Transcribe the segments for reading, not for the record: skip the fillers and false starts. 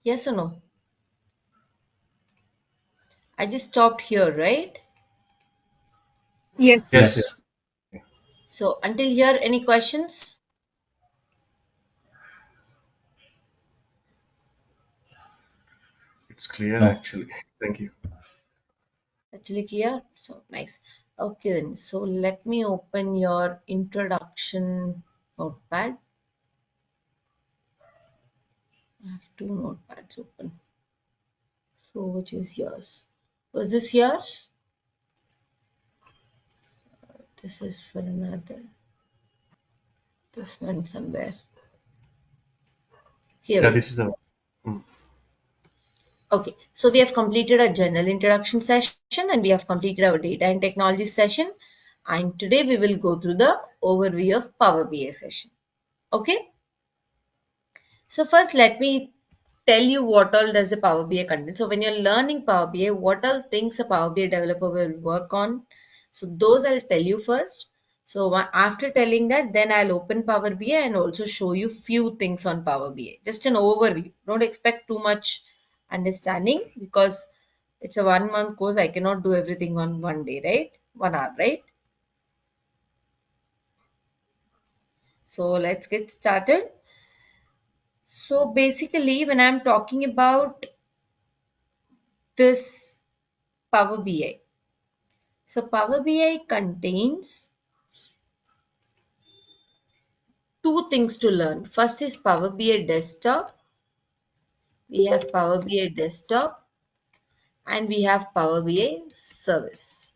Yes or no? I just stopped here, right? Yes. Yes, Yes. yes. So until here, any questions? It's clear No. actually. Thank you. Actually clear? So nice. Okay then. So let me open your introduction notepad. I have two notepads open. So which is yours? Was this yours? This is for another. This one somewhere. Here Yeah, we go. this is the mm, Okay, so we have completed our general introduction session and we have completed our data and technology session. And today we will go through the overview of Power BI session. Okay, so first let me tell you what all does the Power BI contain. So when you're learning Power BI, what all things a Power BI developer will work on. So those I'll tell you first. So after telling that, then I'll open Power BI and also show you few things on Power BI. Just an overview. Don't expect too much understanding because it's a 1 month course. I cannot do everything on one day, right? 1 hour, right? So let's get started. So basically, when I'm talking about this Power BI. So Power BI contains two things to learn. First is Power BI desktop. We have Power BI desktop and we have Power BI service.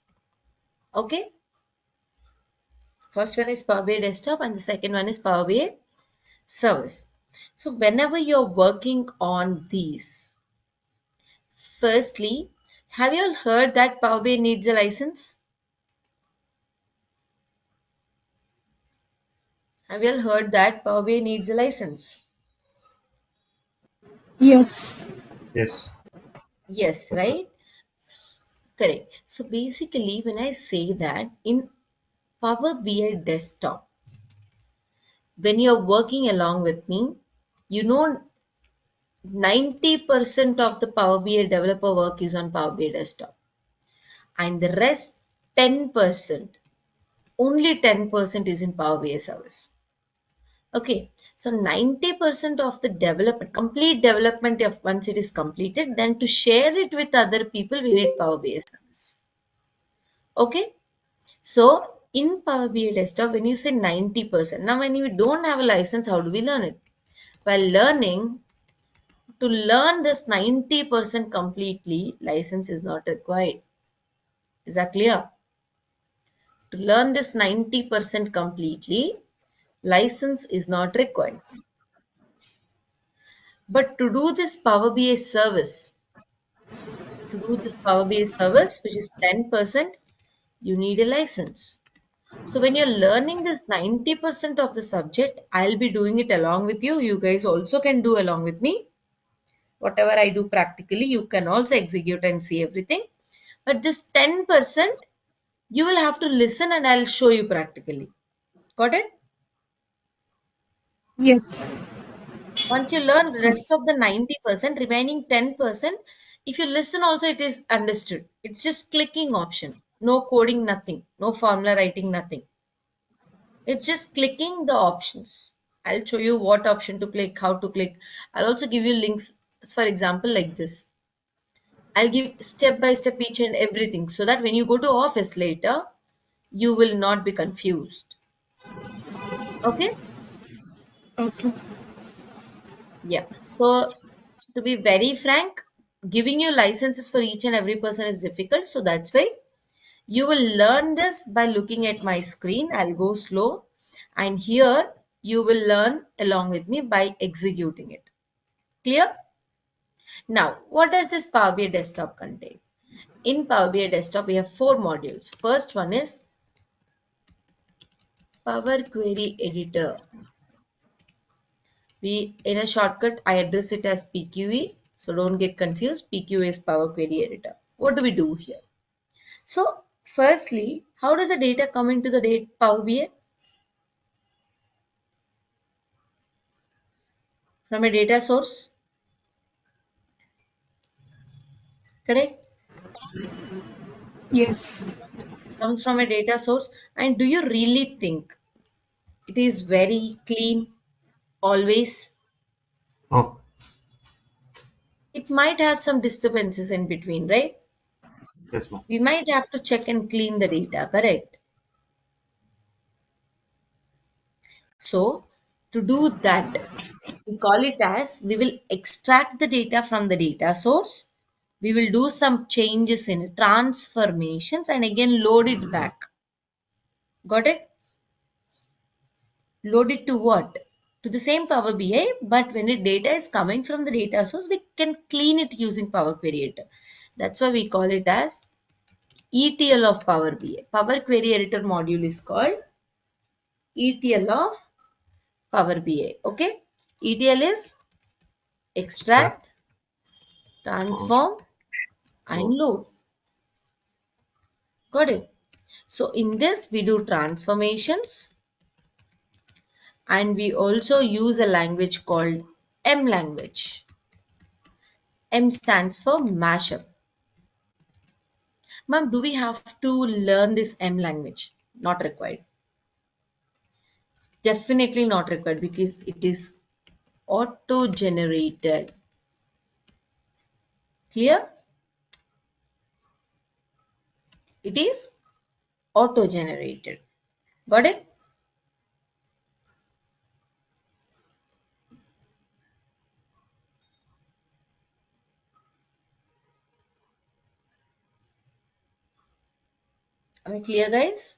Okay. First one is Power BI desktop and the second one is Power BI service. So whenever you're working on these, firstly, have you all heard that Power BI needs a license? Have you all heard that Power BI needs a license? Yes. yes. Yes, right? Correct. So basically, when I say that in Power BI desktop, when you're working along with me, you know 90% of the Power BI developer work is on Power BI desktop. And the rest 10%, only 10% is in Power BI service. Okay, so 90% of the development, complete development of once it is completed, then to share it with other people, we need Power BI service. Okay, so in Power BI desktop, when you say 90%, now when you don't have a license, how do we learn it? While learning, to learn this 90% completely, license is not required. Is that clear? To learn this 90% completely, license is not required. But to do this Power BI service, which is 10%, you need a license. So when you're learning this 90% of the subject, I'll be doing it along with you. You guys also can do along with me. Whatever I do practically, you can also execute and see everything. But this 10%, you will have to listen and I'll show you practically. Got it? Yes. Once you learn the rest of the 90%, remaining 10%, if you listen also, it is understood. It's just clicking option. No coding, nothing. No formula writing, nothing. It's just clicking the options. I'll show you what option to click, how to click. I'll also give you links, for example, like this. I'll give step by step each and everything so that when you go to office later, you will not be confused. Okay? Okay. Yeah. So to be very frank, giving you licenses for each and every person is difficult. So that's why you will learn this by looking at my screen. I'll go slow. And here you will learn along with me by executing it. Clear? Now, what does this Power BI desktop contain? In Power BI desktop, we have four modules. First one is Power Query Editor. In a shortcut, I address it as PQE. So don't get confused. PQE is Power Query Editor. What do we do here? So firstly, how does the data come into the Power BI? From a data source? Correct? Yes. Comes from a data source. And do you really think it is very clean always? Oh, It might have some disturbances in between, right? yes, ma'am. We might have to check and clean the data, correct? So, to do that, we call it as we will extract the data from the data source. We will do some changes in it, transformations, and again load it back. Got it? Load it to what? To the same Power BI, but when the data is coming from the data source, we can clean it using Power Query Editor. That's why we call it as ETL of Power BI. Power Query Editor module is called ETL of Power BI. Okay? ETL is Extract, extract, transfer, transform, and load. load. Got it? So in this, we do transformations and we also use a language called M language. M stands for mashup. Ma'am, do we have to learn this M language? Not required. Definitely not required because it is auto generated. Clear? It is auto generated. Got it? Are we clear, guys?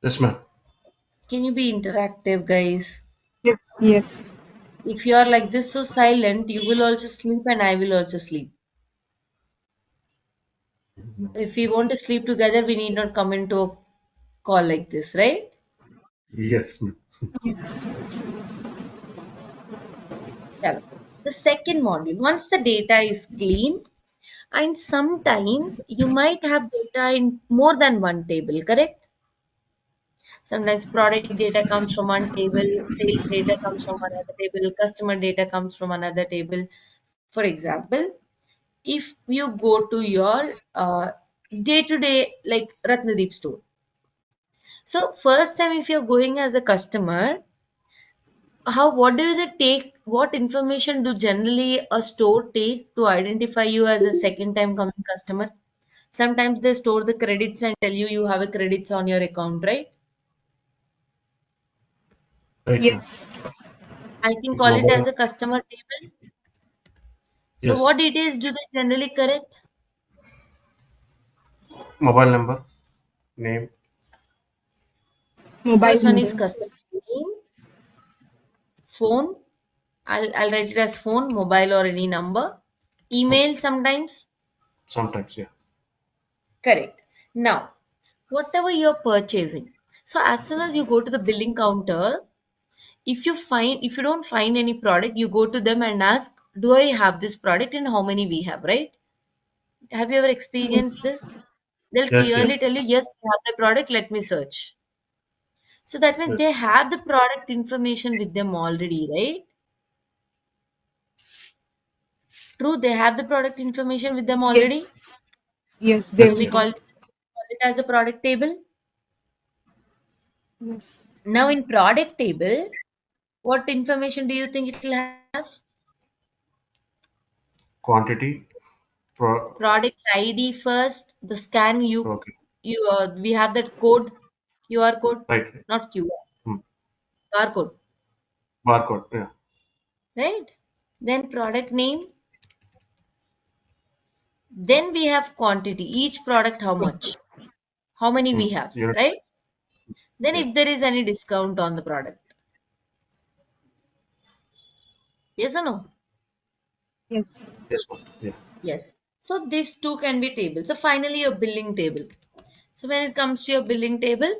Yes, ma'am. Can you be interactive, guys? Yes. Yes. If you are like this so silent, you will also sleep and I will also sleep. If we want to sleep together, we need not come into a call like this, right? Yes, ma'am. Yes. Yeah. The second module, once the data is clean, and sometimes you might have data in more than one table, correct? Sometimes product data comes from one table, sales data comes from another table, customer data comes from another table. For example, if you go to your day-to-day like Ratnadeep store. So first time if you're going as a customer, how what do they take? What information do generally a store take to identify you as a second time coming customer? Sometimes they store the credits and tell you you have a credits on your account, right? Right, ma'am. Yes. I can His call it mobile as number. a customer table. So Yes. what details do they generally correct? Mobile number, name. Mobile First one is number. customer name, phone. I'll write it as phone, mobile or any number. Oh, Email sometimes. sometimes, yeah. Correct. Now, whatever you're purchasing. So as soon as you go to the billing counter, if you don't find any product, you go to them and ask, do I have this product and how many we have, right? Have you ever experienced Yes. this? They'll Yes, yes, clearly Yes. tell you, yes, we have the product, let me search. So that means they yes, have the product information with them already, right? True, they have the product information with them already. Yes. Yes. They So yes, we will yes. do. call it as a product table. Yes. Now in product table, what information do you think it will have? Quantity, Product ID first, the scan okay. we have that code, QR code, Right, right. not Hmm. QR, barcode, Barcode, yeah. right? Then product name, then we have quantity, each product how much, how many Hmm. we have, Unit, right? Then yeah. if there is any discount on the product, yes or no? Yes. Yes, ma'am. Yeah. Yes. So these two can be tables. So finally your billing table. So when it comes to your billing table,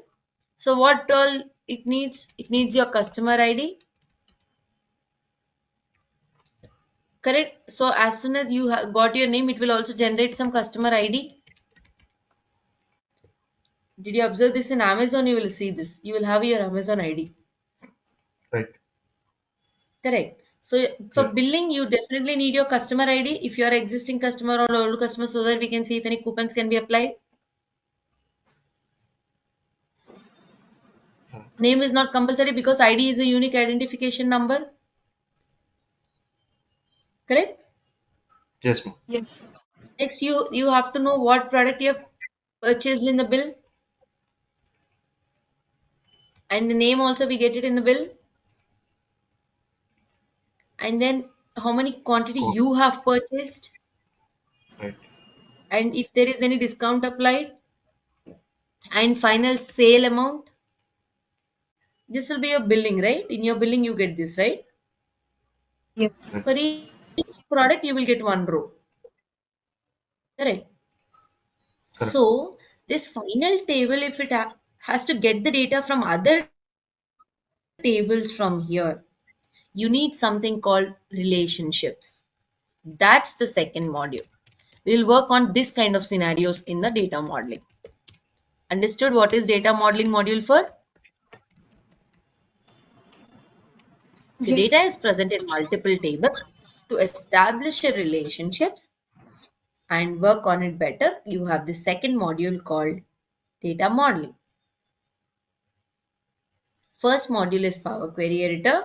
so what all it needs? It needs your customer ID, correct? So as soon as you got your name, it will also generate some customer ID. Did you observe this in Amazon? You will see this. You will have your Amazon ID, Right. correct? So Yeah. for billing, you definitely need your customer ID if you are existing customer or old customer, so that we can see if any coupons can be applied. Yeah. Name is not compulsory because ID is a unique identification number. Correct? Yes, ma'am. Yes. Next, you have to know what product you have purchased in the bill, and the name also we get it in the bill, and then how many quantity Cool. you have purchased, Right. and if there is any discount applied, and final sale amount. This will be your billing, right? In your billing, you get this, right? Yes. Right. For each product, you will get one row. Correct. Correct. So this final table, if it has to get the data from other tables from here, you need something called relationships. That's the second module. We'll work on this kind of scenarios in the data modeling. Understood what is data modeling module for? The data Yes. is present in multiple tables. To establish a relationships and work on it better, you have the second module called data modeling. First module is Power Query Editor,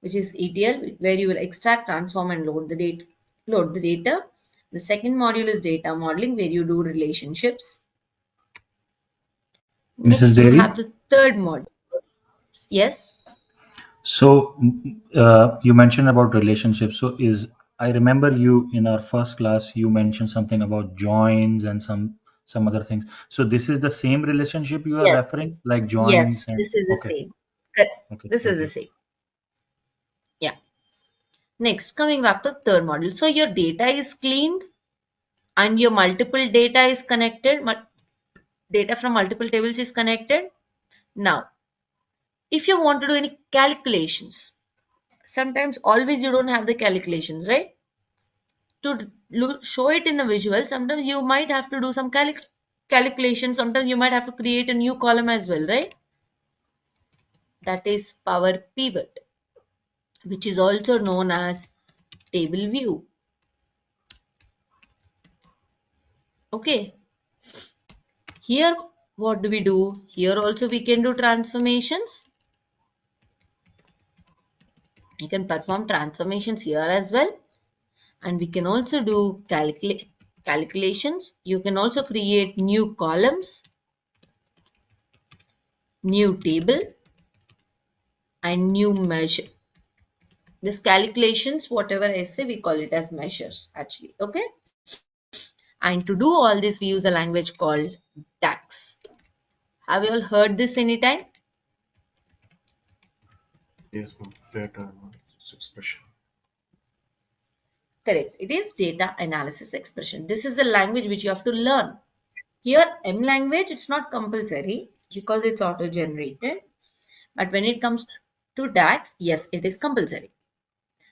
which is ETL, where you will extract, transform, and load the data. The second module is data modeling, where you do relationships. Mrs. Next, you Devi. have the third module. Yes, So you mentioned about relationships. So is I remember you in our first class you mentioned something about joins and some other things. So this is the same relationship you are yes, referring, like joins yes. and This is the okay, same. Correct. okay, This is thank the you. same. Yeah. Next, coming back to third module. So your data is cleaned and your multiple data is connected. Data from multiple tables is connected. Now, if you want to do any calculations, sometimes always you don't have the calculations, right? To show it in the visual, sometimes you might have to do some calculation. Sometimes you might have to create a new column as well, right? That is Power Pivot, which is also known as table view. Okay, here what do we do? Here also we can do transformations. You can perform transformations here as well, and we can also do calculations. You can also create new columns, new table, and new measure. This calculations, whatever I say, we call it as measures actually. Okay, and to do all this we use a language called DAX. Have you all heard this anytime? Yes, ma'am. Data analysis expression. Correct, it is data analysis expression. This is the language which you have to learn. Here M language, it's not compulsory because it's auto generated, but when it comes to DAX, yes, it is compulsory.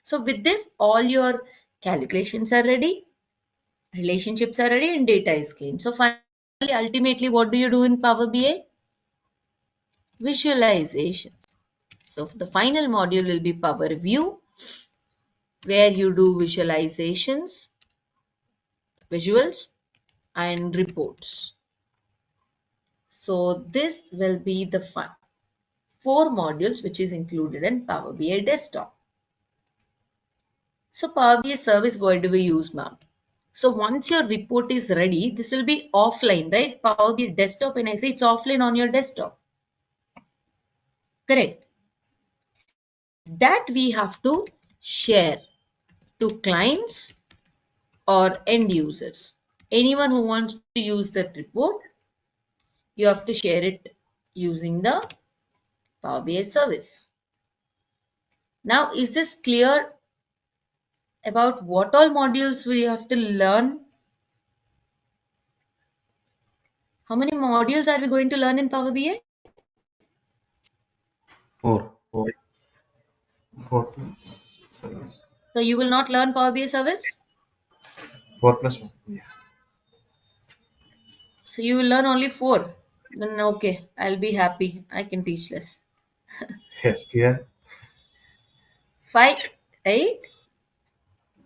So with this, all your calculations are ready, relationships are ready, and data is clean. So finally, ultimately, what do you do in Power BI? Visualizations. So the final module will be Power View, where you do visualizations, visuals, and reports. So this will be the four modules which is included in Power BI Desktop. So Power BI service, why do we use, ma'am? So once your report is ready, this will be offline, right? Power BI Desktop, and I say it's offline on your desktop. Correct. That we have to share to clients or end users. Anyone who wants to use that report, you have to share it using the Power BI service. Now, is this clear about what all modules we have to learn? How many modules are we going to learn in Power BI? 4. Four. Four plus service. So you will not learn Power BI service? Four plus one. Yeah. So you will learn only four. Then okay, I'll be happy. I can teach less. Yes. Clear. Five. right?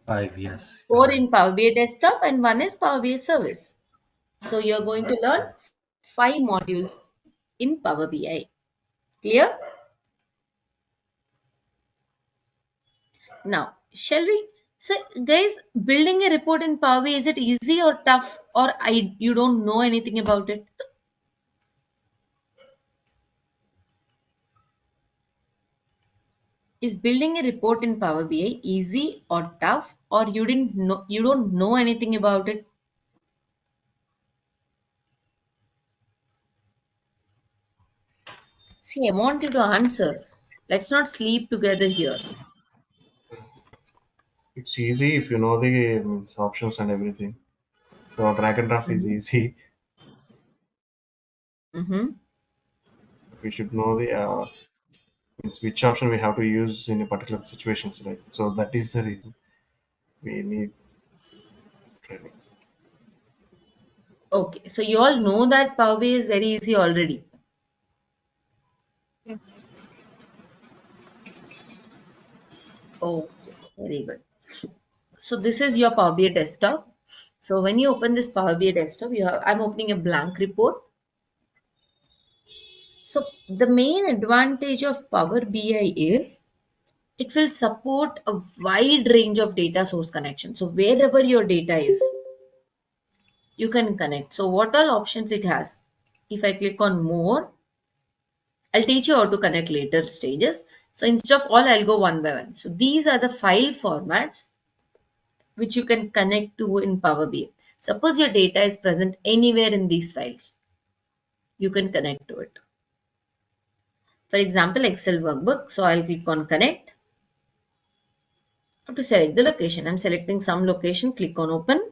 5, yes, you're 4 right. in Power BI Desktop and 1 is Power BI Service. So you're going to learn 5 modules in Power BI. Clear? Now, shall we? So, guys, building a report in Power BI, is it easy or tough, or you don't know anything about it? Is building a report in Power BI easy or tough, or you don't know anything about it? See, I want you to answer. Let's not sleep together here. It's easy if you know the options and everything. So drag and drop is Mm-hmm. easy. Mm-hmm. We should know the which option we have to use in a particular situations, right? So that is the reason we need training. Okay, so you all know that Power BI is very easy already. Yes. Okay, very good. So this is your Power BI desktop. So when you open this Power BI desktop, I'm opening a blank report. So the main advantage of Power BI is it will support a wide range of data source connections. So wherever your data is, you can connect. So what all options it has? If I click on more, I'll teach you how to connect later stages. So instead of all, I'll go one by one. So these are the file formats which you can connect to in Power BI. Suppose your data is present anywhere in these files, you can connect to it. For example, Excel workbook. So I'll click on connect. I have to select the location. I'm selecting some location, click on open,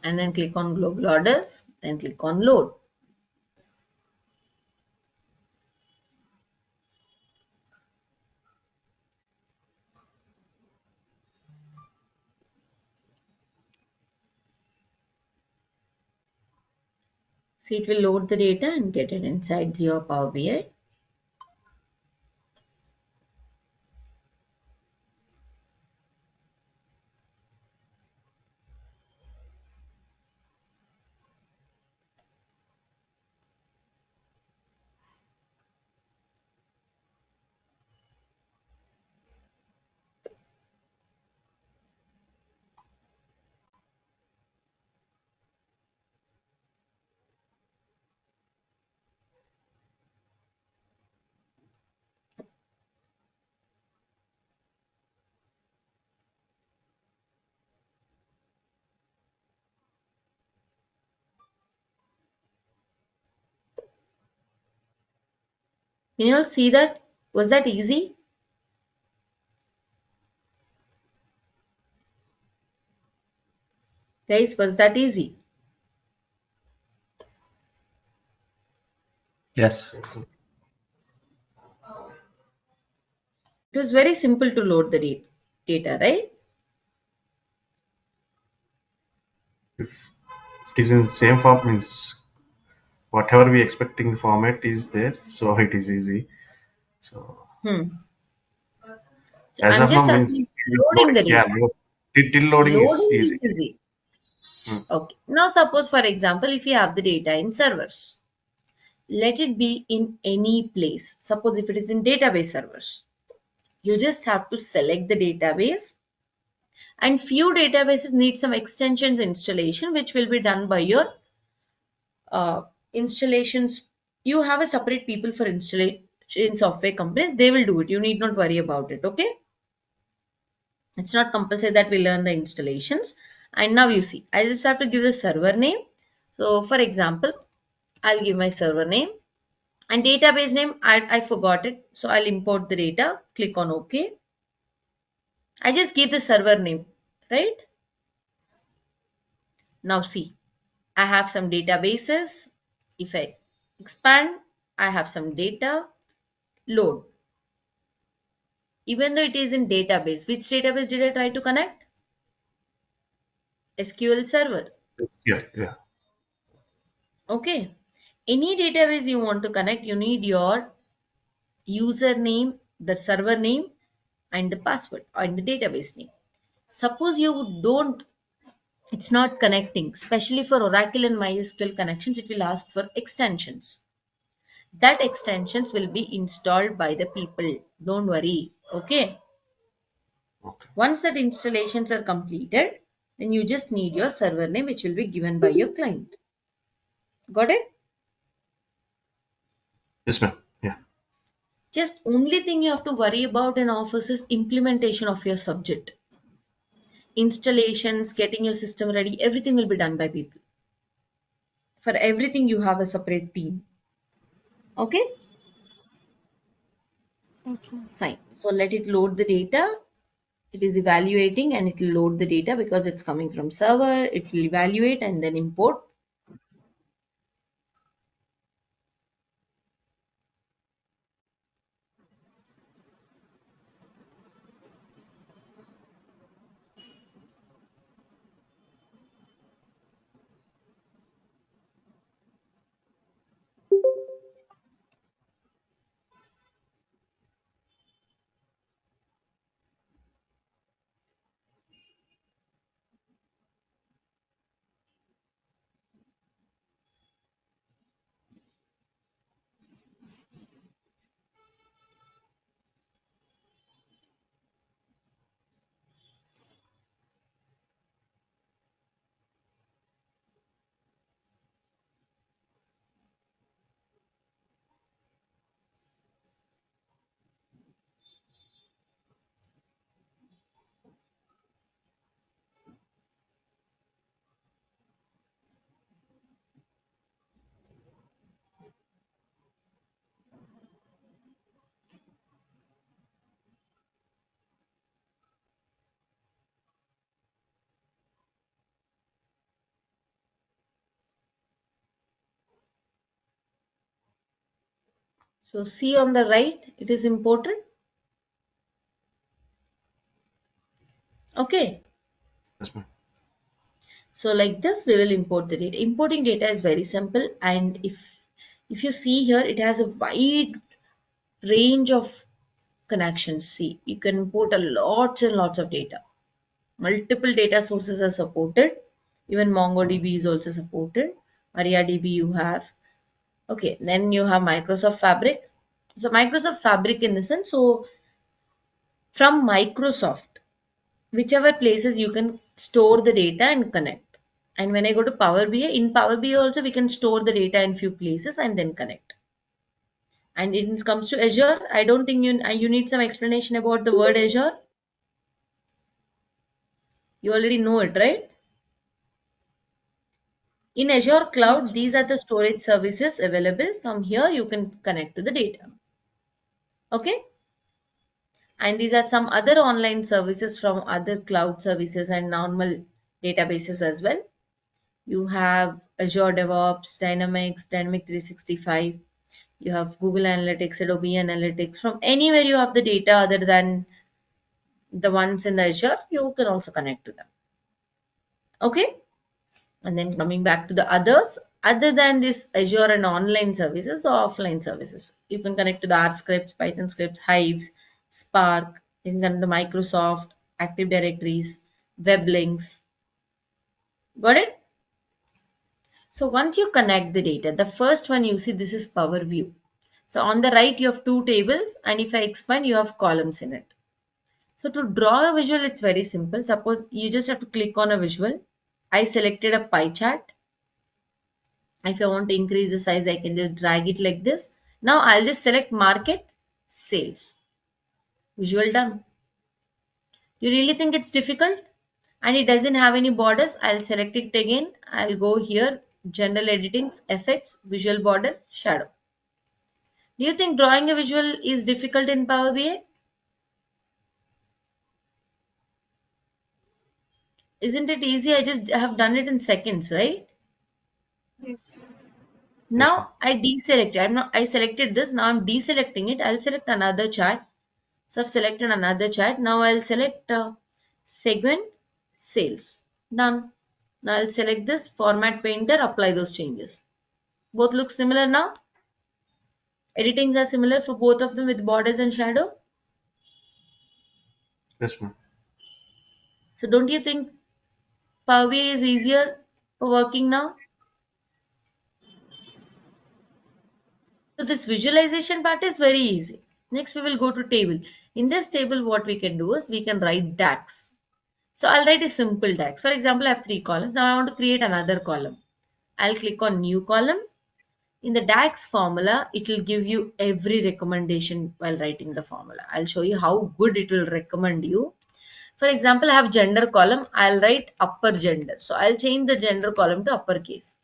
and then click on global orders, then click on load. See, it will load the data and get it inside your Power BI. Can you all see that? Was that easy? Guys, was that easy? Yes. So It was very simple to load the data, right? if it is in same form means whatever we expecting the format is there, so it is easy. So Hmm. So as I'm of now just asking, means loading loading, the yeah, data. till loading is Loading easy. is easy. Hmm. Okay. Now suppose for example, if you have the data in servers, let it be in any place. Suppose if it is in database servers, you just have to select the database, and few databases need some extensions installation which will be done by your installations. You have a separate people for installation software companies. They will do it. You need not worry about it. Okay. It's not compulsory that we learn the installations. And now you see, I just have to give the server name. So for example, I'll give my server name and database name. I forgot it. So I'll import the data, click on OK. I just give the server name, right? Now see, I have some databases. If I expand, I have some data, load. Even though it is in database, which database did I try to connect? SQL Server. Yeah, yeah. Okay. Any database you want to connect, you need your username, the server name, and the password and the database name. Suppose you don't, it's not connecting, especially for Oracle and MySQL connections, it will ask for extensions. That extensions will be installed by the people. Don't worry. Okay. Okay. Once that installations are completed, then you just need your server name, which will be given by your client. Got it? Yes, ma'am. Yeah. Just only thing you have to worry about in Office is implementation of your subject. Installations, getting your system ready, everything will be done by people. For everything, you have a separate team. Okay, Okay. fine. So let it load the data. It is evaluating and it will load the data because it's coming from server. It will evaluate and then import. So see on the right, it is imported. Okay. Yes, ma'am. So like this, we will import the data. Importing data is very simple, and if you see here, it has a wide range of connections. See, you can import a lots and lots of data. Multiple data sources are supported. Even MongoDB is also supported. MariaDB you have. Okay, then you have Microsoft Fabric. So Microsoft Fabric in the sense, so from Microsoft, whichever places you can store the data and connect. And when I go to Power BI, in Power BI also we can store the data in few places and then connect. And it comes to Azure, I don't think you need some explanation about the word Azure. You already know it, right? In Azure Cloud, these Yes. are the storage services available. From here, you can connect to the data. Okay? And these are some other online services from other cloud services and normal databases as well. You have Azure DevOps, Dynamics, Dynamic 365. You have Google Analytics, Adobe Analytics. From anywhere you have the data other than the ones in the Azure, you can also connect to them. Okay? And then coming back to the others, other than this Azure and online services, the offline services. You can connect to the R scripts, Python scripts, Hives, Spark, you can connect to Microsoft, Active Directories, web links. Got it? So once you connect the data, the first one you see this is Power View. So on the right you have two tables and if I expand you have columns in it. So to draw a visual it's very simple. Suppose you just have to click on a visual. I selected a pie chart. If I want to increase the size, I can just drag it like this. Now I'll just select market sales. Visual done. You really think it's difficult? And it doesn't have any borders. I'll select it again. I'll go here, general editing, effects, visual border, shadow. Do you think drawing a visual is difficult in Power BI? Isn't it easy? I just have done it in seconds, right? Yes. Yes, ma'am. Now I deselected. I selected this. Now I'm deselecting it. I'll select another chart. So I've selected another chart. Now I'll select segment sales. Done. Now I'll select this format painter, apply those changes. Both look similar now. Editings are similar for both of them with borders and shadow. Yes, ma'am. So don't you think Power BI is easier for working now? So this visualization part is very easy. Next we will go to table. In this table what we can do is we can write DAX. So I'll write a simple DAX. For example, I have 3 columns. Now I want to create another column. I'll click on new column. In the DAX formula, it will give you every recommendation while writing the formula. I'll show you how good it will recommend you. For example, I have gender column. I'll write upper gender. So I'll change the gender column to uppercase.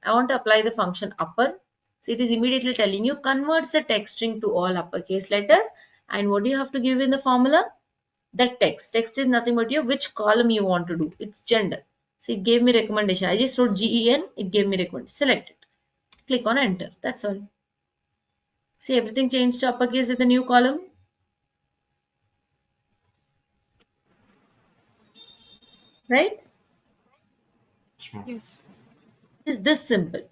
I want to apply the function upper. So it is immediately telling you converts the text string to all uppercase letters. And what do you have to give in the formula? The text. Text is nothing but your which column you want to do. It's gender. So it gave me recommendation. I just wrote GEN. It gave me recommendation. Select it. Click on enter. That's all. See, everything changed to uppercase with a new column. Right? Yes, ma'am. Yes. It is this simple.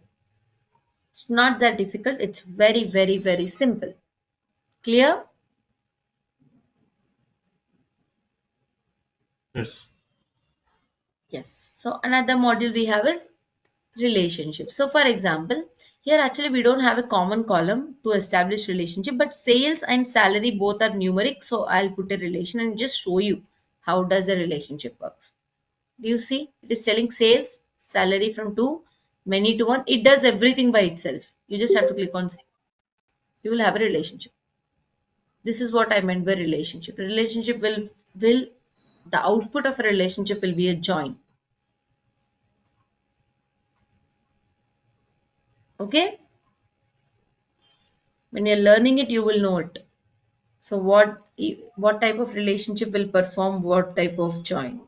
It's not that difficult. It's very, very, very simple. Clear? Yes. Yes. So another module we have is relationship. So for example, here actually we don't have a common column to establish relationship, but sales and salary both are numeric. So I'll put a relation and just show you how does a relationship works. Do you see? It is telling sales, salary from 2, many to 1. It does everything by itself. You just have to click on sales. You will have a relationship. This is what I meant by relationship. Relationship will the output of a relationship will be a join. Okay? When you're learning it, you will know it. So what type of relationship will perform what type of join?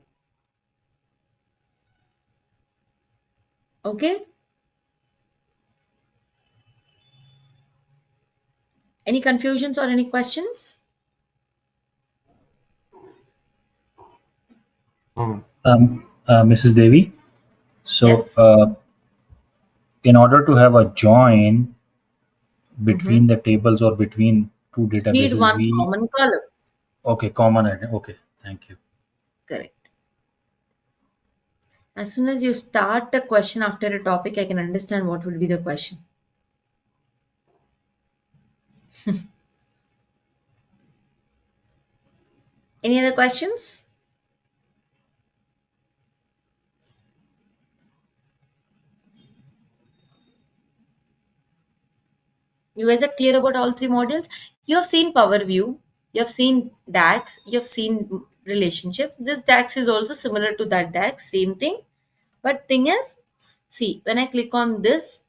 Okay? Any confusions or any questions? No, ma'am. Mrs. Devi, so Yes. in order to have a join Mm-hmm. between the tables or between two Need databases, one we common column. okay, common item. Okay, thank you. Correct. As soon as you start a question after a topic, I can understand what will be the question. Any other questions? You guys are clear about all 3 modules? You have seen Power View, you have seen DAX, you have seen relationships. This DAX is also similar to that DAX, same thing. But thing is, see, when I click on this,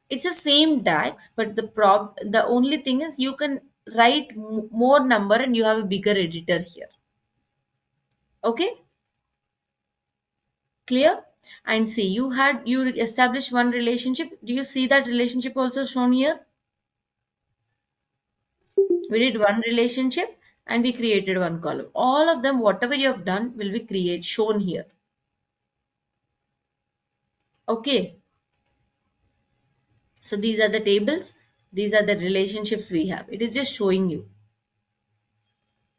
it's the same DAX, but the only thing is you can write more number and you have a bigger editor here. Okay, clear? And see, you established one relationship. Do you see that relationship also shown here? We did one relationship and we created one column. All of them, whatever you have done, will be shown here. Okay. So these are the tables. These are the relationships we have. It is just showing you.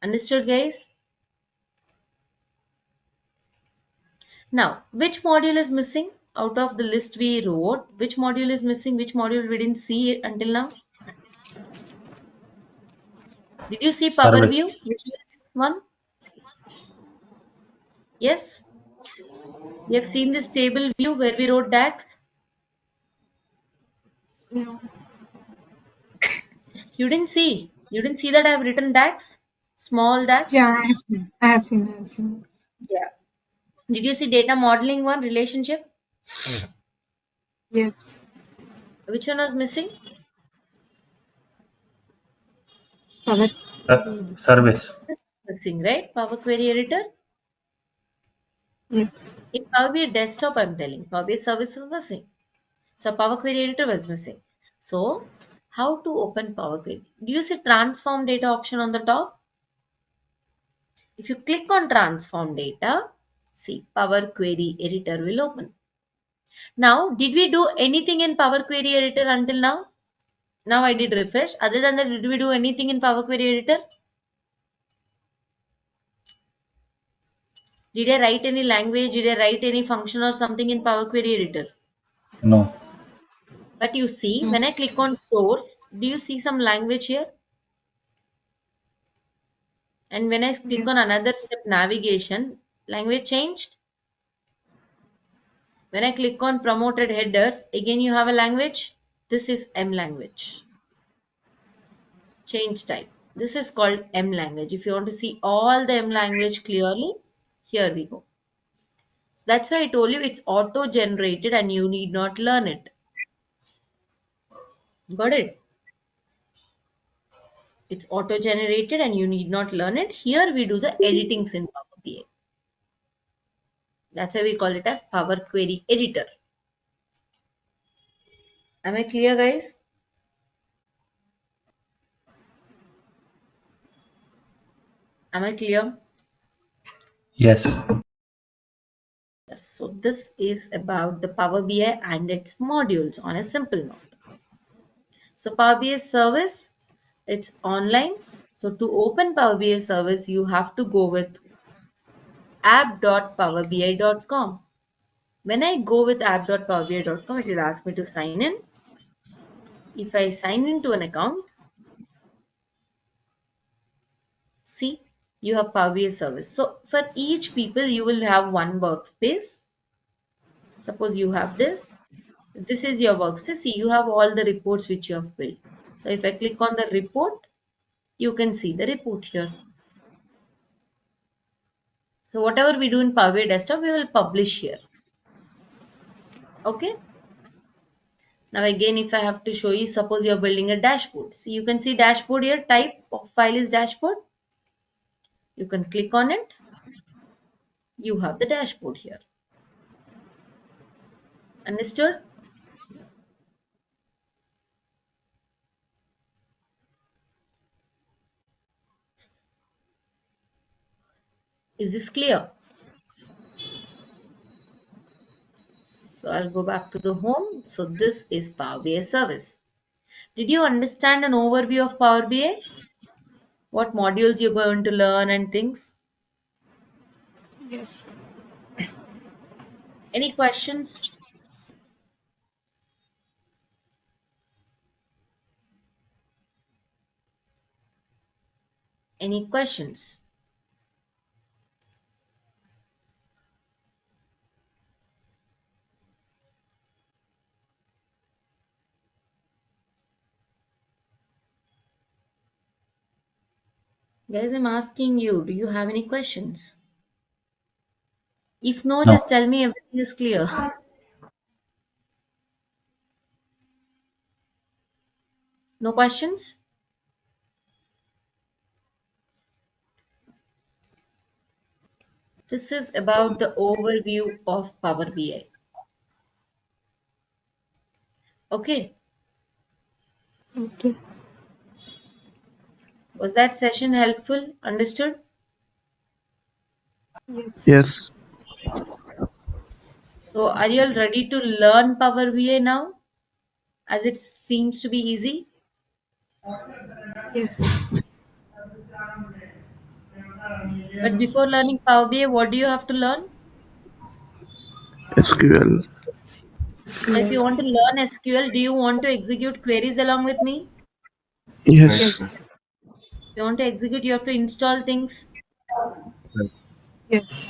Understood, guys? Now, which module is missing out of the list we wrote? Which module is missing? Which module we didn't see it until now? Did you see Power Service. View? Which is one? Yes. You have seen this table view where we wrote DAX. No. You didn't see. You didn't see that I have written DAX? Small DAX? Yeah, I have seen. I have seen. I have seen. Yeah. Did you see data modeling one relationship? Yes. Which one was missing? Power editor. Service. This missing, right? Power Query Editor. Yes. In Power BI Desktop, I'm telling Power BI Service was missing. So Power Query Editor was missing. So how to open Power Query? Do you see Transform Data option on the top? If you click on Transform Data, see Power Query Editor will open. Now, did we do anything in Power Query Editor until now? Now I did refresh. Other than that, did we do anything in Power Query Editor? Did I write any language? Did I write any function or something in Power Query Editor? No. But you see, No. when I click on source, do you see some language here? And when I click on Yes. another step navigation, language changed. When I click on promoted headers, again you have a language. This is M language. Change type. This is called M language. If you want to see all the M language clearly, here we go. That's why I told you it's auto generated and you need not learn it. Got it? It's auto generated and you need not learn it. Here we do the editings in Power BI. That's why we call it as Power Query Editor. Am I clear, guys? Am I clear? Yes. Yes. So this is about the Power BI and its modules on a simple note. So Power BI service, it's online. So to open Power BI service, you have to go with app.powerbi.com. When I go with app.powerbi.com, it will ask me to sign in. If I sign into an account, see, you have Power BI service. So for each people, you will have one workspace. Suppose you have this. This is your workspace. See, you have all the reports which you have built. So if I click on the report, you can see the report here. So whatever we do in Power BI Desktop, we will publish here. Okay. Now again, if I have to show you, suppose you're building a dashboard. So you can see dashboard here, type of file is dashboard. You can click on it. You have the dashboard here. Understood? Is this clear? So I'll go back to the home. So this is Power BI service. Did you understand an overview of Power BI? What modules you're going to learn and things? Yes. Any questions? Any questions? Guys, I'm asking you, do you have any questions? If no, just No. tell me everything is clear. No questions? This is about the overview of Power BI. Okay, Okay. was that session helpful? Understood? Yes. Yes. So, are you all ready to learn Power BI now? As it seems to be easy. Yes. But before learning Power BI, what do you have to learn? SQL. So, if SQL. you want to learn SQL, do you want to execute queries along with me? Yes. Yes. Right. If you want to execute, you have to install things. Right. Yes.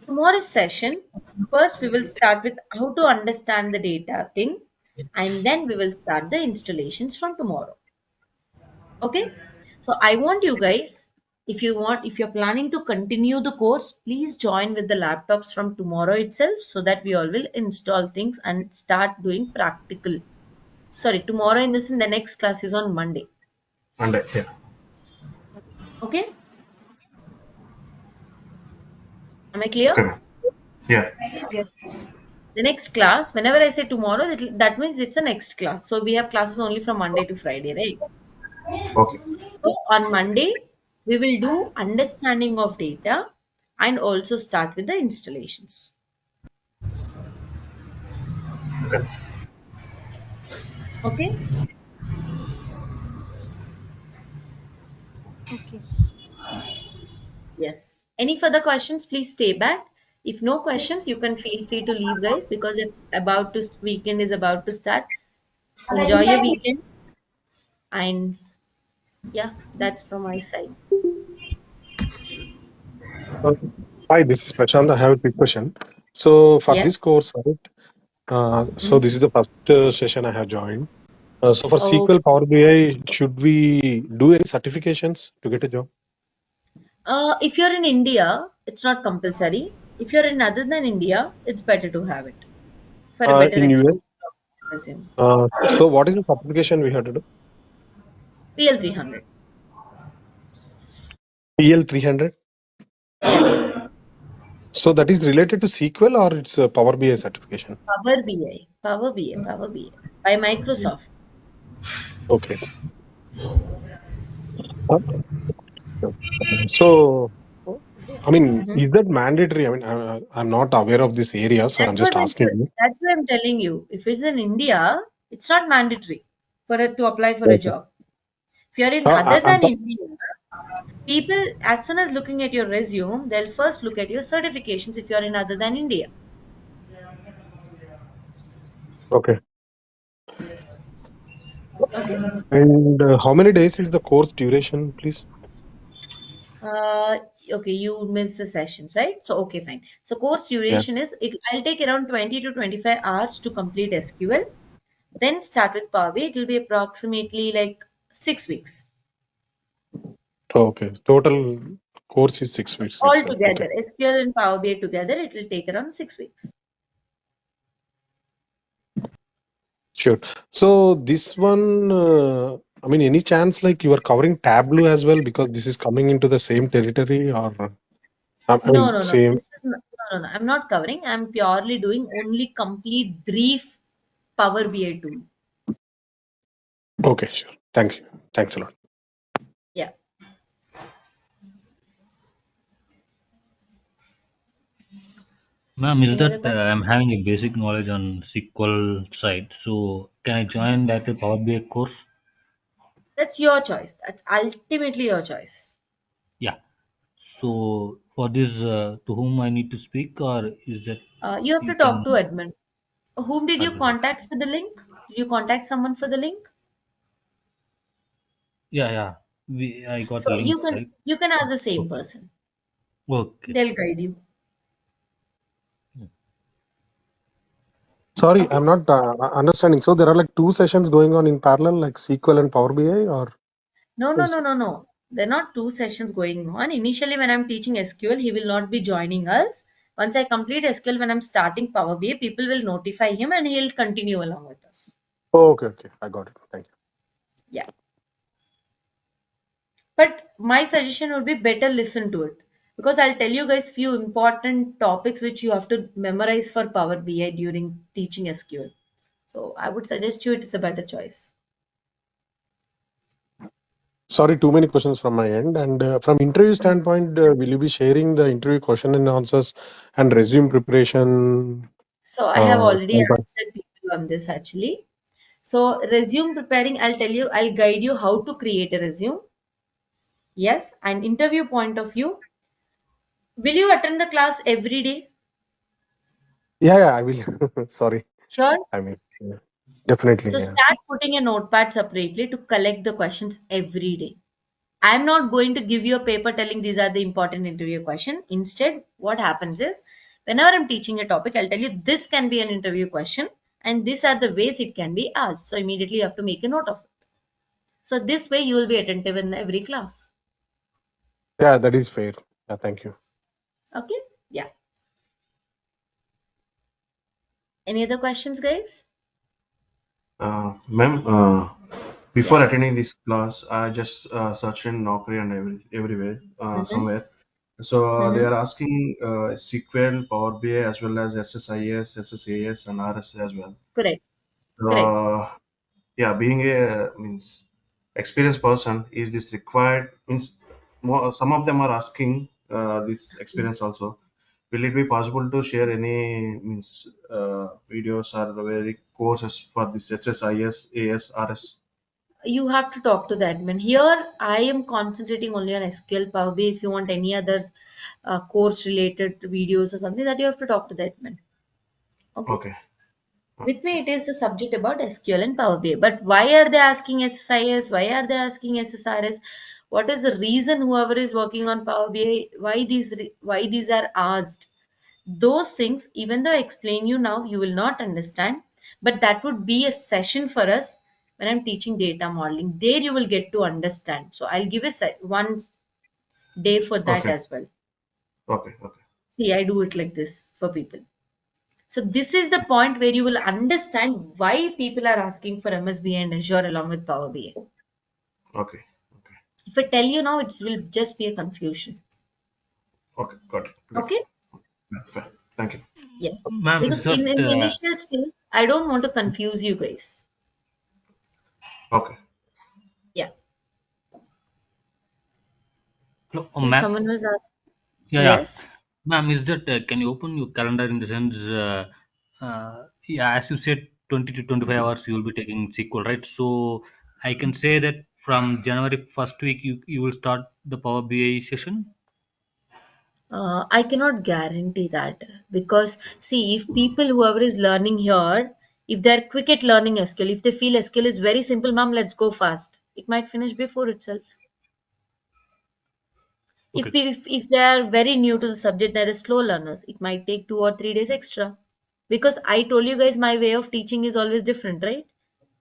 Tomorrow's session, first we will start with how to understand the data thing, and then we will start the installations from tomorrow. Okay, so I want you guys, if you're planning to continue the course, please join with the laptops from tomorrow itself so that we all will install things and start doing practical. Sorry, tomorrow in this, in the next class is on Monday. And yeah. Okay, am I clear? Okay. Yeah. Yes. The next class, whenever I say tomorrow, that means it's the next class. So we have classes only from Monday to Friday, right? Okay. So on Monday, we will do understanding of data and also start with the installations. Okay. Okay? Okay. Yes. Any further questions, please stay back. If no questions, you can feel free to leave, guys, because it's about to weekend is about to start. Enjoy your weekend, and yeah, that's from my side. Uh, Hi, this is Prashant. I have a quick question. So for this Yes. course, right? So Mhm. this is the first session I have joined. So for Oh, SQL Power BI, should we do any certifications to get a job? if you're in India, it's not compulsory. If you're in other than India, it's better to have it for a better In US. exposure of resume. So what is the certification we have to do? PL 300. PL 300. Yes. So that is related to SQL or it's a Power BI certification? Power BI. Power BI. Power BI. By Microsoft. Okay. Uh, So, I mean, Mhm. is that mandatory? I mean, I'm not aware of this area, so I'm just asking you. That's what I'm telling you. If it's in India, it's not mandatory for it to apply for a Okay. job. If you're in other I'm than India, people, as soon as looking at your resume, they'll first look at your certifications if you're in other than India. okay. Okay. And how many days is the course duration, please? Uh, okay, you missed the sessions, right? So, okay, fine. So, course Yeah. duration is I'll take around 20 to 25 hours to complete SQL. Then start with Power BI. It will be approximately like 6 weeks Okay. Total course is 6 weeks all itself. Okay. together. SQL and Power BI together, it will take around 6 weeks. Sure. So this one, I mean, any chance like you are covering Tableau as well because this is coming into the same territory or, I No, mean, no, no. same. This is not, no, no, no. I'm not covering. I'm purely doing only complete brief Power BI tool. Okay, sure. Thank you. Thanks a lot. Yeah. Ma'am, is Any that other question? I'm having a basic knowledge on SQL side, so can I join that Power BI course? That's your choice. That's ultimately your choice. Yeah. So for this, to whom I need to speak, or is that You have to you talk to can admin. Whom did you advise? contact for the link? Did you contact someone for the link? Yeah, yeah. I got So a link, you can right? you can ask the Oh, same person. okay. They'll guide you. Sorry, Okay? I'm not understanding. So there are like two sessions going on in parallel, like SQL and Power BI, or No, no, is no, no, no. There are not two sessions going on. Initially, when I'm teaching SQL, he will not be joining us. Once I complete SQL, when I'm starting Power BI, people will notify him and he'll continue along with us. oh, okay, okay. I got it. Thank you. Yeah. But my suggestion would be better listen to it because I'll tell you guys few important topics which you have to memorize for Power BI during teaching SQL. So I would suggest you it is a better choice. Sorry, too many questions from my end. And from interview standpoint, will you be sharing the interview question and answers and resume preparation? So I have already Sometime? answered people on this actually. So resume preparing, I'll tell you, I'll guide you how to create a resume. Yes, and interview point of view. Will you attend the class every day? Yeah, yeah, I will. Sorry. Sure. I mean, yeah, definitely. So Yeah. start putting a notepad separately to collect the questions every day. I'm not going to give you a paper telling these are the important interview question. Instead, what happens is whenever I'm teaching a topic, I'll tell you this can be an interview question and these are the ways it can be asked. So immediately you have to make a note of it. So this way you will be attentive in every class. Yeah, that is fair. Yeah, thank you. Okay? Yeah. Any other questions, guys? Ma'am, before attending this class, I just searched in Naukri and everywhere, Mm-hmm. somewhere. So they Mm-hmm. are asking SQL, Power BI, as well as SSIS, SSAS, and RS as well. Correct. Correct. Uh, yeah, being a means experienced person, is this required? Means more, some of them are asking this experience also, will it be possible to share any means videos or very courses for this SSIS, AS, RS? You have to talk to the admin. Here, I am concentrating only on SQL Power BI. If you want any other course related videos or something, that you have to talk to the admin. Okay. Okay. With me, it is the subject about SQL and Power BI. But why are they asking SSIS? Why are they asking SSRS? What is the reason whoever is working on Power BI? Why these are asked? Those things, even though I explain you now, you will not understand. But that would be a session for us when I'm teaching data modeling. There you will get to understand. So I'll give one day for that Okay. as well. Okay. Okay. See, I do it like this for people. So this is the point where you will understand why people are asking for MSBI and Azure along with Power BI. Okay. Okay. If I tell you now, it will just be a confusion. Okay. Got it. Got it. Okay? Yeah, fine. Thank you. Yes. Ma'am, Because is that in the initial stage, I don't want to confuse you guys. Okay. Yeah. hello, Yes, ma'am? someone was asked. Yeah, yeah. Yes. Ma'am, is that can you open your calendar in the sense, yeah, as you said, 20 to 25 hours you will be taking SQL, right? So I can say that from January first week you will start the Power BI session. I cannot guarantee that because see, if people whoever is learning here, if they're quick at learning SQL, if they feel SQL is very simple, ma'am, let's go fast. It might finish before itself. If, Okay. we, if they are very new to the subject, they're slow learners, it might take 2 or 3 days extra. Because I told you guys my way of teaching is always different, right?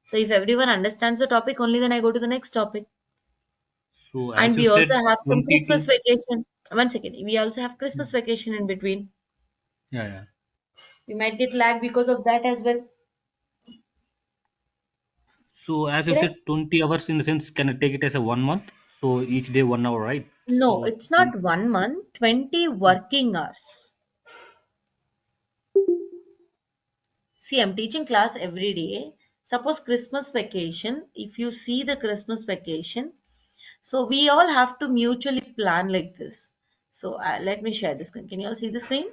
So if everyone understands the topic, only then I go to the next topic. So as And you we also said, have some 20 Christmas to vacation. One second. We also have Christmas vacation in between. yeah, yeah. We might get lag because of that as well. So as you said, Correct? 20 hours in the sense, can I take it as a 1 month? So each day 1 hour, right? No, So it's not 1 month, 20 working hours. See, I'm teaching class every day. Suppose Christmas vacation, if you see the Christmas vacation, so we all have to mutually plan like this. So let me share the screen. Can you all see the screen?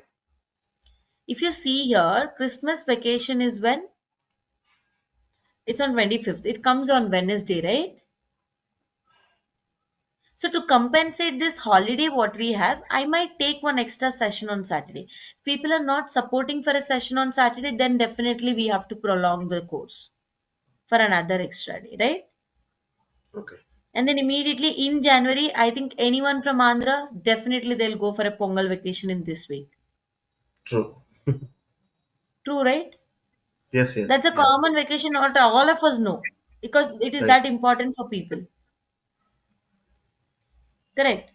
If you see here, Christmas vacation is when? It's on 25th. It comes on Wednesday, right? So to compensate this holiday what we have, I might take one extra session on Saturday. If people are not supporting for a session on Saturday, then definitely we have to prolong the course for another extra day, right? Okay. And then immediately in January, I think anyone from Andhra, definitely they'll go for a Pongal vacation in this week. True. True, right? Yes. Yes. That's a Yeah. common vacation, not all of us know because it is Right. that important for people. Correct.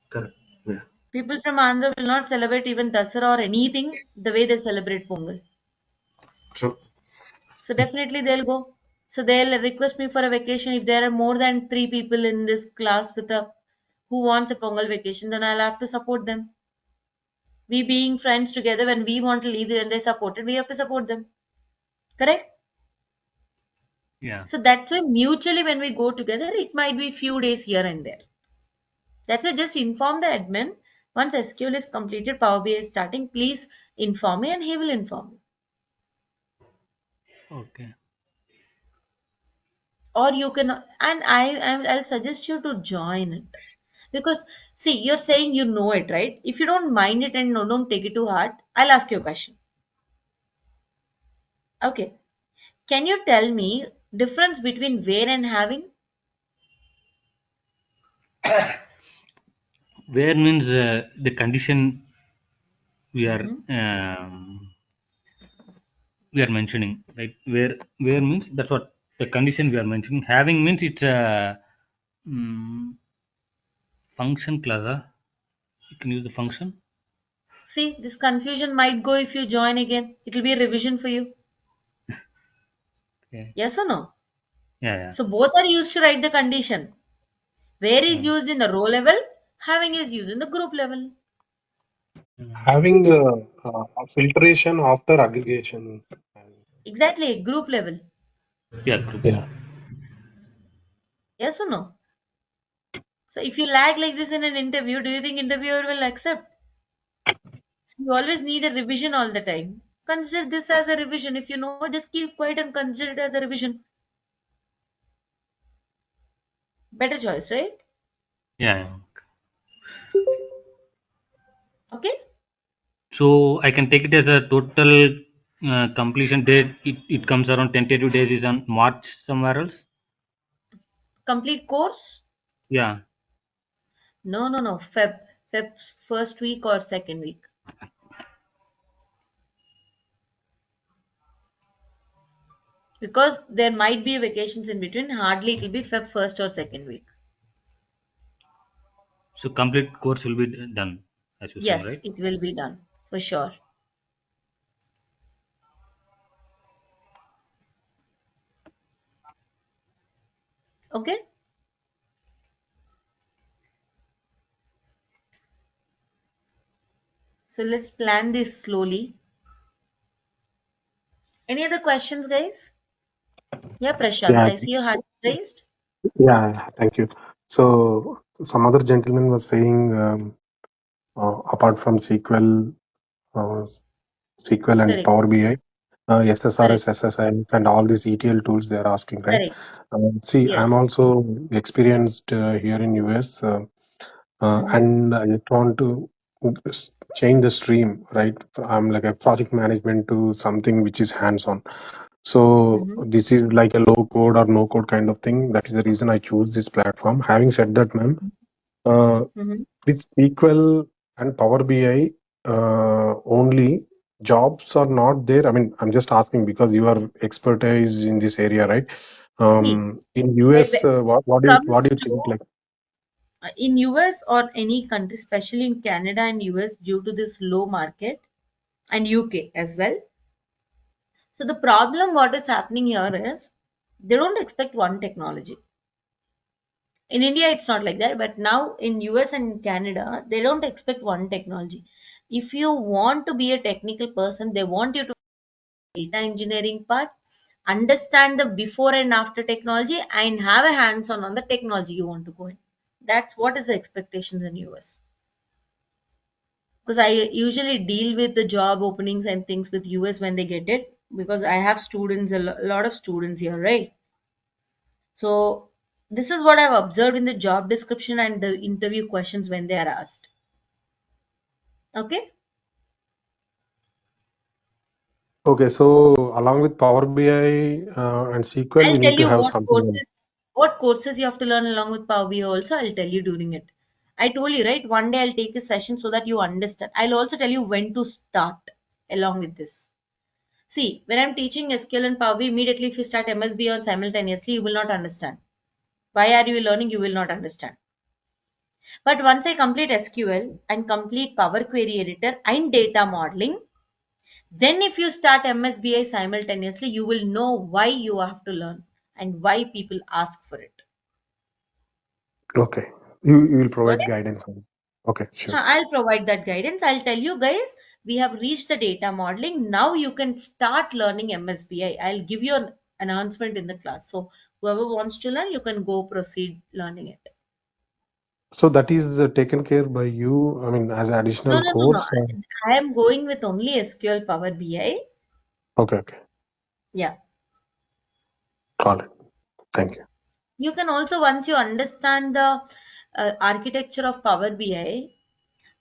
Correct. Yeah. People from Andhra will not celebrate even Dasara or anything the way they celebrate Pongal. True. So definitely they'll go. So they'll request me for a vacation if there are more than 3 people in this class with a who wants a Pongal vacation, then I'll have to support them. We being friends together, when we want to leave and they supported, we have to support them. Correct? yeah. So that's why mutually when we go together, it might be few days here and there. That's why just inform the admin. Once SQL is completed, Power BI is starting, please inform me and he will inform you. Okay. Or you can, and I'll suggest you to join it. Because see, you're saying you know it, right? If you don't mind it and no, don't take it to heart, I'll ask you a question. Okay. Can you tell me difference between where and having? Where means the condition we are Mhm. we are mentioning, right? Where means that's what the condition we are mentioning. Having means it's a function class. You can use the function. See, this confusion might go if you join again. It will be a revision for you. Okay. Yes or no? Yeah, yeah. So both are used to write the condition. Where is Um, used in the row level, having is used in the group level. Having filtration after aggregation. Exactly, group level. yeah, group. Yeah. Yes or no? So if you lag like this in an interview, do you think interviewer will accept? You always need a revision all the time. Consider this as a revision. If you know, just keep quiet and consider it as a revision. Better choice, right? Yeah. Okay. So I can take it as a total completion date. It comes around tentative days is on March somewhere else. Complete course? Yeah. No, no, no. Feb first week or second week. Because there might be vacations in between. Hardly it will be Feb first or second week. So complete course will be done, as you're saying, Yes, right? it will be done for sure. Okay. So let's plan this slowly. Any other questions, guys? Yeah, Prashant. Yeah, I see your hand raised. yeah, thank you. So some other gentleman was saying, apart from uh, SQL and Correct. Power BI, Correct. SSRS, SSIS, and all these ETL tools they are asking, right? Correct. See, I'm Yes. also experienced here in US, Mm-hmm. and I just want to change the stream, right? I'm like a project management to something which is hands-on. So Mm-hmm. this is like a low code or no code kind of thing. That is the reason I choose this platform. Having said that, ma'am, uh, Mm-hmm. with SQL and Power BI only, jobs are not there. I mean, I'm just asking because you are expertise in this area, right? See, In when US, it what comes do you to think? Like, in US or any country, especially in Canada and US, due to this low market and UK as well. So the problem what is happening here is they don't expect one technology. In India, it's not like that, but now in US and Canada, they don't expect one technology. If you want to be a technical person, they want you to data engineering part, understand the before and after technology, and have a hands-on on the technology you want to go in. That's what is the expectations in US. Because I usually deal with the job openings and things with US when they get it, because I have students, a lot of students here, right? So this is what I've observed in the job description and the interview questions when they are asked. Okay. okay, so along with Power BI and SQL, we I'll need tell to you have something else. what courses you have to learn along with Power BI also. I'll tell you during it. I told you, right? One day I'll take a session so that you understand. I'll also tell you when to start along with this. See, when I'm teaching SQL and Power BI, immediately if you start MSB on simultaneously, you will not understand. Why are you learning? You will not understand. But once I complete SQL and complete Power Query Editor and data modeling, then if you start MSBI simultaneously, you will know why you have to learn and why people ask for it. Okay, you will Got provide it? guidance on. Okay, sure. I'll provide that guidance. I'll tell you guys, we have reached the data modeling. Now you can start learning MSBI. I'll give you an announcement in the class. So whoever wants to learn, you can go proceed learning it. So that is taken care by you. I mean, as an No, additional no, no, no. course. I am going with only SQL Power BI. Okay, okay, Yeah. got it. Thank you. You can also, once you understand the architecture of Power BI,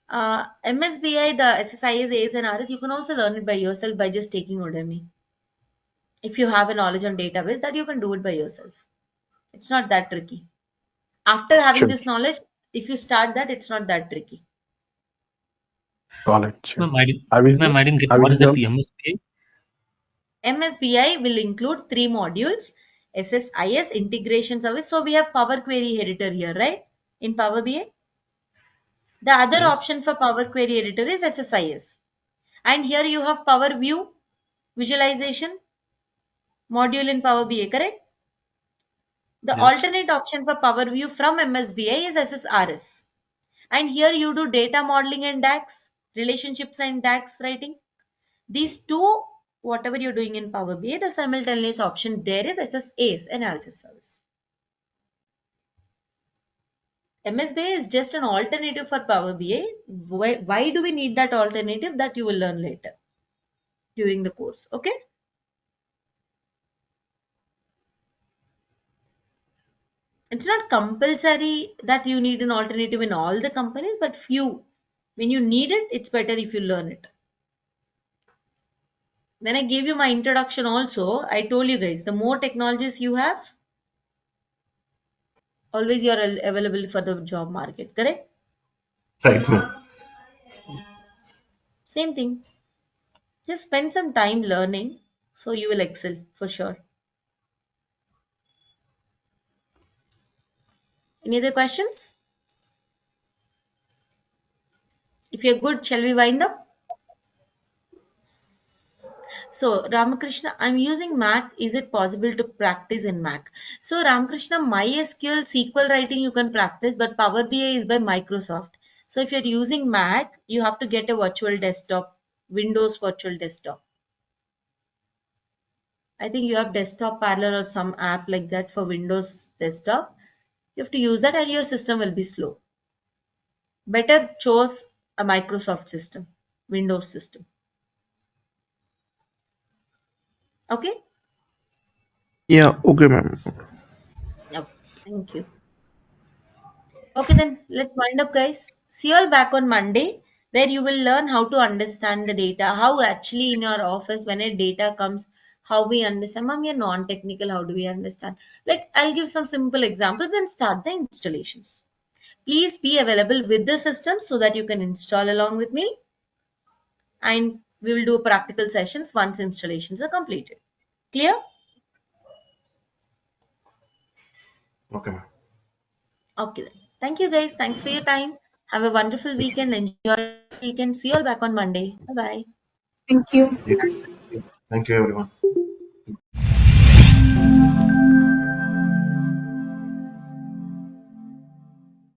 MSBI, the SSIS, AS, and RS, you can also learn it by yourself by just taking Udemy. If you have a knowledge on database, that you can do it by yourself. It's not that tricky. After having Sure, this knowledge, if you start that, it's not that tricky. got it. Sure. Ma'am, I didn't, I will. ma'am, I didn't get I what will is that jump. MSPA? MSBI will include three modules: SSIS, integration service. So we have Power Query Editor here, right? In Power BI. The other Yes. option for Power Query Editor is SSIS. And here you have Power View visualization module in Power BI, correct? The Yes. alternate option for Power View from MSBI is SSRS. And here you do data modeling and DAX, relationships and DAX writing. These two, whatever you're doing in Power BI, the simultaneous option there is SSAS, analysis service. MSBI is just an alternative for Power BI. Why do we need that alternative? That you will learn later during the course. Okay. It's not compulsory that you need an alternative in all the companies, but few. When you need it, it's better if you learn it. When I gave you my introduction also, I told you guys, the more technologies you have, always you're available for the job market, correct? Right, ma'am. Same thing. Just spend some time learning so you will excel for sure. Any other questions? If you're good, shall we wind up? So, Ramakrishna, I'm using Mac. Is it possible to practice in Mac? So, Ramakrishna, MySQL SQL writing you can practice, but Power BI is by Microsoft. So, if you're using Mac, you have to get a virtual desktop, Windows virtual desktop. I think you have desktop parlor or some app like that for Windows desktop. You have to use that and your system will be slow. Better choose a Microsoft system, Windows system. Okay? Yeah, okay, ma'am. Okay. Thank you. Okay, then let's wind up, guys. See you all back on Monday, where you will learn how to understand the data, how actually in your office, when a data comes, how we understand. Mom, you're non technical, how do we understand? Like, I'll give some simple examples and start the installations. Please be available with the system so that you can install along with me, and we will do practical sessions once installations are completed. Clear? Okay, ma'am. Okay, then. Thank you, guys. Thanks for your time. Have a wonderful weekend. Enjoy the weekend. See you all back on Monday. Bye bye. Thank you. You too. Thank you, everyone.